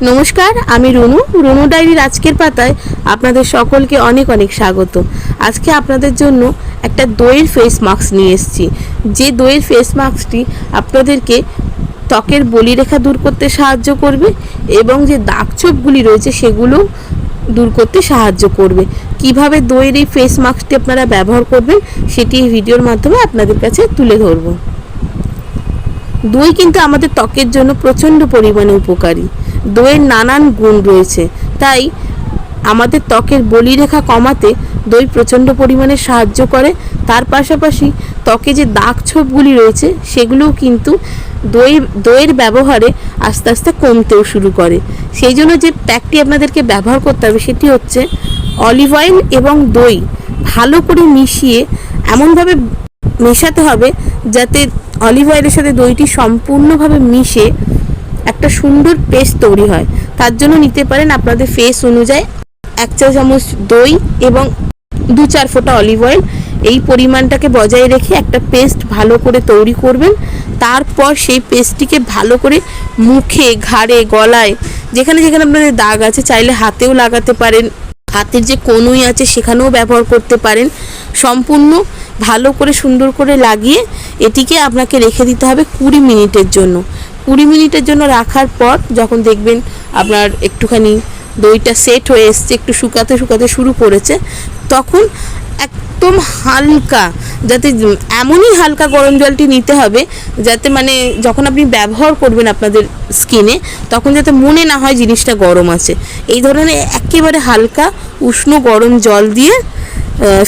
নমস্কার, আমি রুনু ডায়েরির আজকের পাতায় আপনাদের সকলকে অনেক অনেক স্বাগত। আজকে আপনাদের জন্য একটা দইয়ের ফেস মাস্ক নিয়ে এসেছি। যে দইয়ের ফেস মাস্কটি আপনাদেরকে ত্বকের বলিরেখা দূর করতে সাহায্য করবে এবং যে দাগ ছোপগুলি রয়েছে সেগুলো দূর করতে সাহায্য করবে। কিভাবে দইয়ের এই ফেস মাস্কটি আপনারা ব্যবহার করবেন সেটি এই ভিডিওর মাধ্যমে আপনাদের কাছে তুলে ধরব। দই কিন্তু আমাদের ত্বকের জন্য প্রচণ্ড পরিমাণে উপকারী। দইয়ের নানান গুণ রয়েছে, তাই আমাদের ত্বকের বলিরেখা কমাতে দই প্রচণ্ড পরিমাণে সাহায্য করে। তার পাশাপাশি ত্বকে যে দাগ ছোপগুলি রয়েছে সেগুলোও কিন্তু দইয়ের ব্যবহারে আস্তে আস্তে কমতেও শুরু করে। সেই জন্য যে প্যাকটি আপনাদেরকে ব্যবহার করতে হবে সেটি হচ্ছে অলিভ অয়েল এবং দই ভালো করে মিশিয়ে এমনভাবে মেশাতে হবে যাতে অলিভ অয়েলের সাথে দইটি সম্পূর্ণভাবে মিশে একটা সুন্দর পেস্ট তৈরি হয়। তার জন্য নিতে পারেন আপনাদের ফেস অনুযায়ী 1 চা চামচ দই এবং 2-4 ফোঁটা অলিভ অয়েল। এই পরিমাণটাকে বজায় রেখে একটা পেস্ট ভালো করে তৈরি করবেন। তারপর সেই পেস্টটিকে ভালো করে মুখে, ঘাড়ে, গলায়, যেখানে যেখানে আপনাদের দাগ আছে চাইলে হাতেও লাগাতে পারেন, হাতের যে কনুই আছে সেখানেও ব্যবহার করতে পারেন। সম্পূর্ণ ভালো করে সুন্দর করে লাগিয়ে এটিকে আপনাকে রেখে দিতে হবে 20 মিনিটের জন্য। 20 মিনিটের জন্য রাখার পর যখন দেখবেন আপনার একটুখানি দইটা সেট হয়ে এসছে, একটু শুকাতে শুকাতে শুরু করেছে, তখন একদম হালকা, যাতে এমনই হালকা গরম জলটি নিতে হবে যাতে মানে যখন আপনি ব্যবহার করবেন আপনাদের স্কিনে তখন যাতে মনে না হয় জিনিসটা গরম আছে। এই ধরনের একেবারে হালকা উষ্ণ গরম জল দিয়ে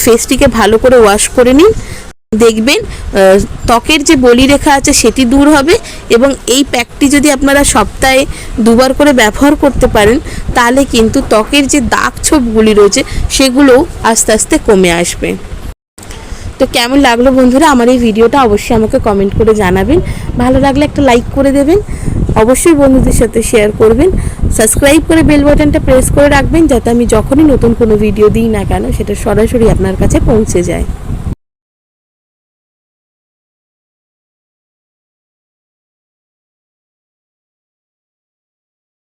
ফেসটিকে ভালো করে ওয়াশ করে নিন। দেখবেন ত্বকের যে বলিরেখা আছে সেটি দূর হবে এবং এই প্যাকটি যদি আপনারা সপ্তাহে 2 বার করে ব্যবহার করতে পারেন তাহলে কিন্তু ত্বকের যে দাগ ছোপগুলি রয়েছে সেগুলোও আস্তে আস্তে কমে আসবে। তো কেমন লাগলো বন্ধুরা আমার এই ভিডিওটা অবশ্যই আমাকে কমেন্ট করে জানাবেন। ভালো লাগলে একটা লাইক করে দেবেন, অবশ্যই বন্ধুদের সাথে শেয়ার করবেন, সাবস্ক্রাইব করে বেল বাটনটা প্রেস করে রাখবেন যাতে আমি যখনই নতুন কোনো ভিডিও দিই না কেন সেটা সরাসরি আপনার কাছে পৌঁছে যায়।